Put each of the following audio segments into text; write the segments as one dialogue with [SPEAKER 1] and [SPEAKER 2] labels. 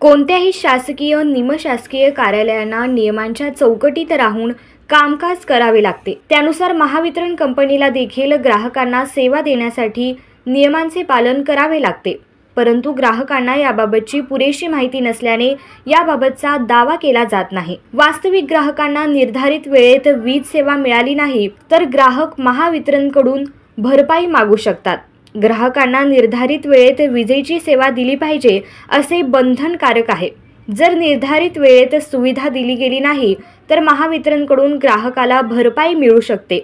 [SPEAKER 1] कोणत्याही शासकीय निमशासकीय कार्यालयांना नियमांच्या चौकटीत राहून कामकाज करावे लागते। त्यानुसार महावितरण कंपनीला देखील ग्राहकांना सेवा देण्यासाठी नियमांचे पालन करावे लागते। परंतु ग्राहकांना याबाबतची पुरेशी माहिती नसल्याने याबाबतचा दावा केला जात नाही। वास्तविक ग्राहकांना निर्धारित वेळेत वीज सेवा मिळाली नाही तर ग्राहक महावितरणकडून भरपाई मागू शकतात। ग्राहकांना निर्धारित वेळेत विजेची सेवा दिली पाहिजे असे बंधनकारक आहे। जर निर्धारित वेळेत सुविधा दिली गेली नाही तर महावितरणकडून ग्राहकाला भरपाई मिळू शकते।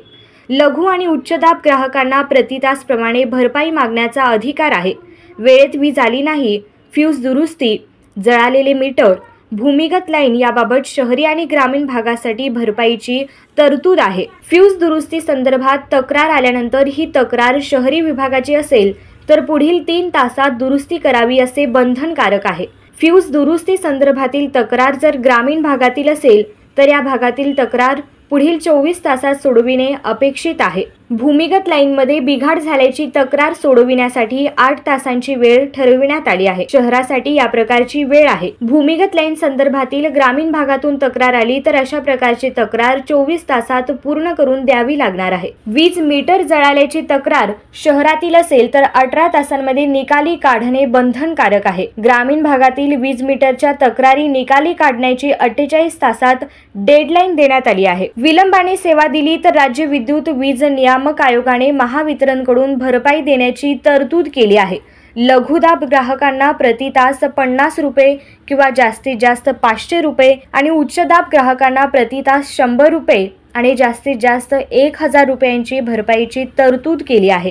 [SPEAKER 1] लघु आणि उच्च दाब ग्राहकांना प्रति तास प्रमाणे भरपाई मागण्याचा अधिकार आहे। वेळेत वीज आली नाही, फ्यूज दुरुस्ती, जळालेले मीटर, भूमिगत लाईन याबाबत शहरी आणि ग्रामीण भागासाठी भरपाईची तरतूद आहे। फ्यूज दुरुस्ती संदर्भात तक्रार आल्यानंतर ही तक्रार शहरी विभागाची असेल तर पुढील 3 तासात दुरुस्ती करावी असे बंधनकारक आहे। फ्यूज दुरुस्ती संदर्भातील तक्रार जर ग्रामीण भागातील असेल तर या भागातील तक्रार पुढील 24 तासात सोडविणे अपेक्षित आहे। भूमिगत लाईनमध्ये बिघाड झाल्याची तक्रार सोडविण्यासाठी 8 तासांची वेळ ठरविण्यात आली आहे। शहरासाठी या प्रकारची वेळ आहे। भूमिगत लाईन संदर्भातील ग्रामीण भागातून तक्रार आली तर अशा प्रकारची तक्रार 24 तासात पूर्ण करून द्यावी लागणार आहे। वीज मीटर जळाल्याची तक्रार शहरातील असेल तर 18 तासांमध्ये निकाली काढणे बंधनकारक आहे। ग्रामीण भागातील वीज मीटरच्या तक्रारी निकाली काढण्याची 48 तासात डेडलाईन देण्यात आली आहे। विलंबाने सेवा दिली तर राज्य विद्युत वीज नियामक आयोगाने महावितरणकडून भरपाई देण्याची तरतूद केली आहे। लघुदाब ग्राहकांना प्रति तास 50 रुपये किंवा जास्तीत जास्त 500 रुपये आणि उच्च दाब ग्राहकांना प्रति तास 100 रुपये आणि जास्तीत जास्त 1000 रुपयांची भरपाईची तरतूद केली आहे।